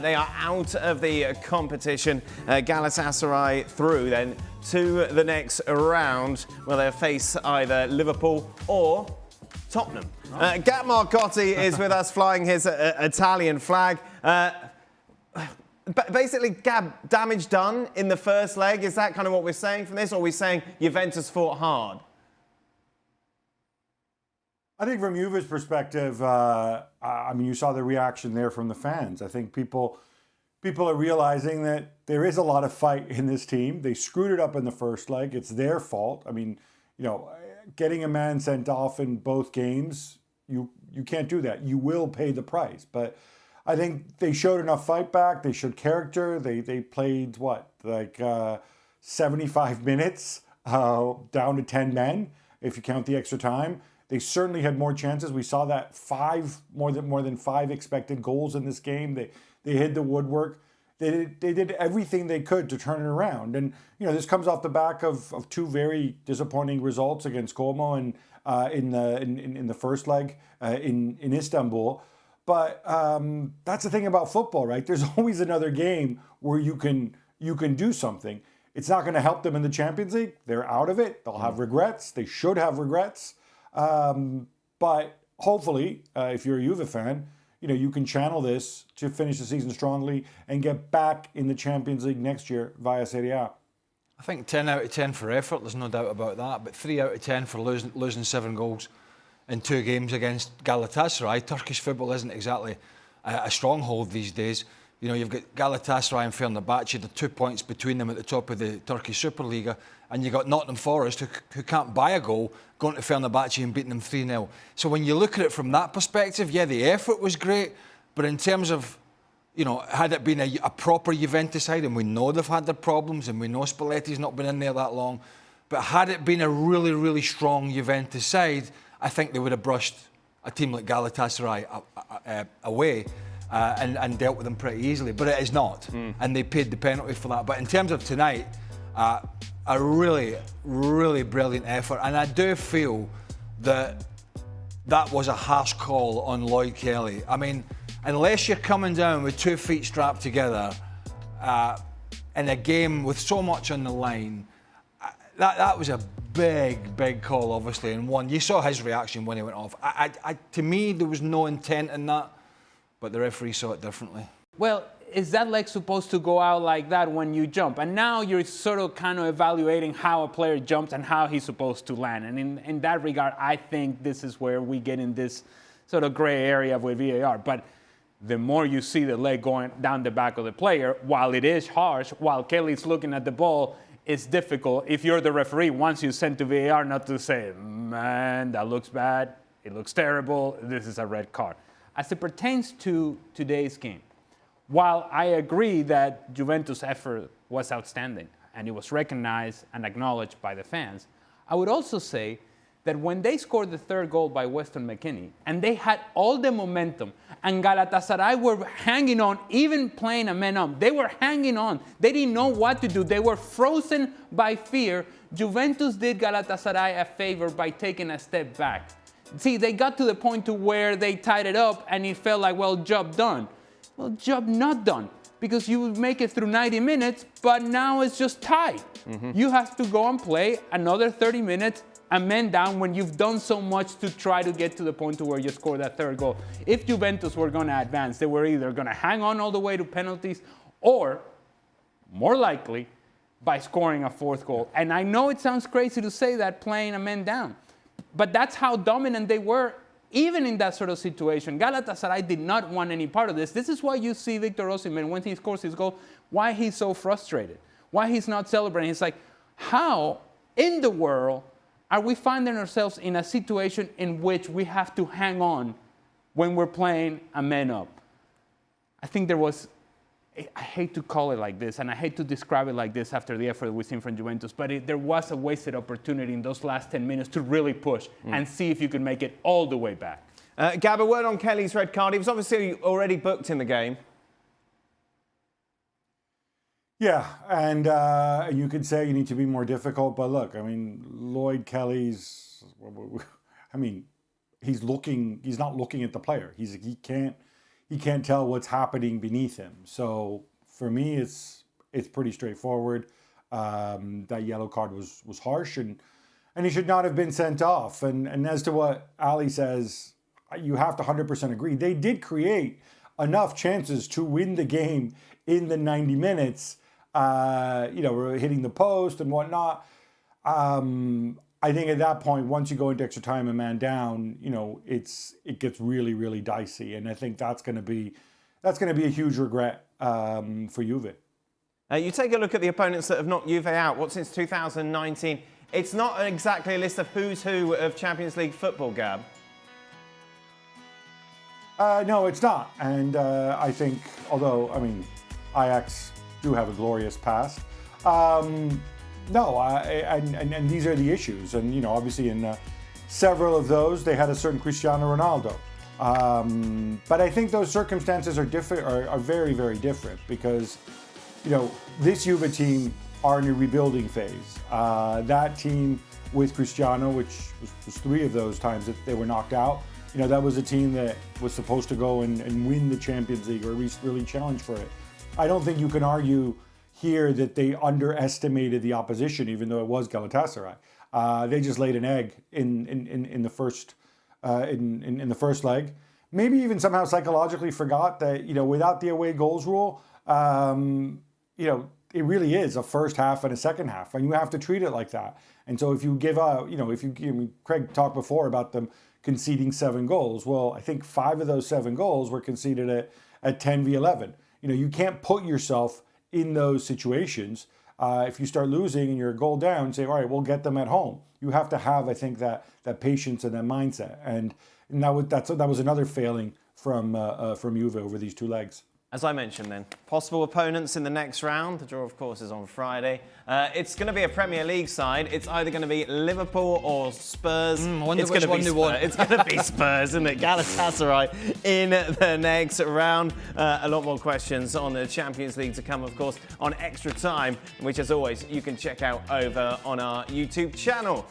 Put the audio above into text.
They are out of the competition. Galatasaray through then to the next round where they'll face either Liverpool or Tottenham. Gab Marcotti is with us flying his Italian flag. Basically, Gab, damage done in the first leg. Is that kind of what we're saying from this, or are we saying Juventus fought hard? I think from Juve's perspective, I mean, you saw the reaction there from the fans. I think people are realizing that there is a lot of fight in this team. They screwed it up in the first leg. It's their fault. I mean, you know, getting a man sent off in both games, you can't do that. You will pay the price. But I think they showed enough fight back. They showed character. They played, 75 minutes down to 10 men, if you count the extra time. They certainly had more chances. We saw that more than five expected goals in this game. They hit the woodwork. They did everything they could to turn it around. And you know, this comes off the back of two very disappointing results against Como and in the first leg in Istanbul. But that's the thing about football, right? There's always another game where you can do something. It's not going to help them in the Champions League. They're out of it. They'll have regrets. They should have regrets. But hopefully, if you're a Juve fan, you know, you can channel this to finish the season strongly and get back in the Champions League next year via Serie A. I think 10 out of 10 for effort, there's no doubt about that, but 3 out of 10 for losing 7 goals in 2 games against Galatasaray. Turkish football isn't exactly a stronghold these days. You know, you've got Galatasaray and Fenerbahce, the 2 points between them at the top of the Turkish Superliga, and you've got Nottingham Forest, who can't buy a goal, going to Fenerbahce and beating them 3-0. So when you look at it from that perspective, yeah, the effort was great, but in terms of, you know, had it been a proper Juventus side, and we know they've had their problems, and we know Spalletti's not been in there that long, but had it been a really, really strong Juventus side, I think they would have brushed a team like Galatasaray away. And dealt with them pretty easily, but it is not, and they paid the penalty for that. But in terms of tonight, a really, really brilliant effort, and I do feel that was a harsh call on Lloyd Kelly. I mean, unless you're coming down with 2 feet strapped together in a game with so much on the line, that was a big call, obviously, and one. You saw his reaction when he went off. To me, there was no intent in that. But the referee saw it differently. Well, is that leg supposed to go out like that when you jump? And now you're sort of kind of evaluating how a player jumps and how he's supposed to land. And in that regard, I think this is where we get in this sort of gray area with VAR. But the more you see the leg going down the back of the player, while it is harsh, while Kelly's looking at the ball, it's difficult if you're the referee, once you send to VAR, not to say, man, that looks bad, it looks terrible, this is a red card. As it pertains to today's game, while I agree that Juventus' effort was outstanding and it was recognized and acknowledged by the fans, I would also say that when they scored the 3rd goal by Weston McKennie and they had all the momentum and Galatasaray were hanging on, even playing a man up, they were hanging on. They didn't know what to do. They were frozen by fear. Juventus did Galatasaray a favor by taking a step back. See, they got to the point to where they tied it up and it felt like, well, job done. Well, job not done, because you make it through 90 minutes, but now it's just tied. You have to go and play another 30 minutes, a man down, when you've done so much to try to get to the point to where you score that 3rd goal. If Juventus were going to advance, they were either going to hang on all the way to penalties or, more likely, by scoring a 4th goal. And I know it sounds crazy to say that playing a man down, but that's how dominant they were, even in that sort of situation. Galatasaray did not want any part of this. This is why you see Victor Osimhen, when he scores his goal, why he's so frustrated, why he's not celebrating. It's like, how in the world are we finding ourselves in a situation in which we have to hang on when we're playing a man up? I think there was, I hate to call it like this, and I hate to describe it like this after the effort we've seen from Juventus, but there was a wasted opportunity in those last 10 minutes to really push and see if you could make it all the way back. Gab, a word on Kelly's red card. He was obviously already booked in the game. Yeah, and you could say you need to be more difficult, but look, I mean, Lloyd Kelly's, I mean, he's not looking at the player. He he can't tell what's happening beneath him. So for me, it's pretty straightforward. That yellow card was harsh, and he should not have been sent off. And as to what Ali says, you have to 100% agree. They did create enough chances to win the game in the 90 minutes. Hitting the post and whatnot. I think at that point, once you go into extra time, a man down, it gets really, really dicey, and I think that's going to be a huge regret for Juve. You take a look at the opponents that have knocked Juve out. What, since 2019? It's not exactly a list of who's who of Champions League football, Gab. No, it's not, and I think, although Ajax do have a glorious past. And these are the issues. And, obviously in several of those, they had a certain Cristiano Ronaldo. But I think those circumstances are very, very different because, this Juve team are in a rebuilding phase. That team with Cristiano, which was 3 of those times that they were knocked out, that was a team that was supposed to go and win the Champions League or at least really challenge for it. I don't think you can argue here that they underestimated the opposition, even though it was Galatasaray. They just laid an egg in the first leg. Maybe even somehow psychologically forgot that without the away goals rule, it really is a first half and a second half, and you have to treat it like that. And so if you give up, Craig talked before about them conceding 7 goals. Well, I think 5 of those 7 goals were conceded at 10v11. You can't put yourself in those situations. If you start losing and you're a goal down, say, all right, we'll get them at home. You have to have, I think, that patience and that mindset. And that was another failing from Juve over these 2 legs. As I mentioned then, possible opponents in the next round. The draw, of course, is on Friday. It's going to be a Premier League side. It's either going to be Liverpool or Spurs. It's going to be Spurs. It's going to be Spurs, isn't it? Galatasaray in the next round. A lot more questions on the Champions League to come, of course, on Extra Time, which, as always, you can check out over on our YouTube channel.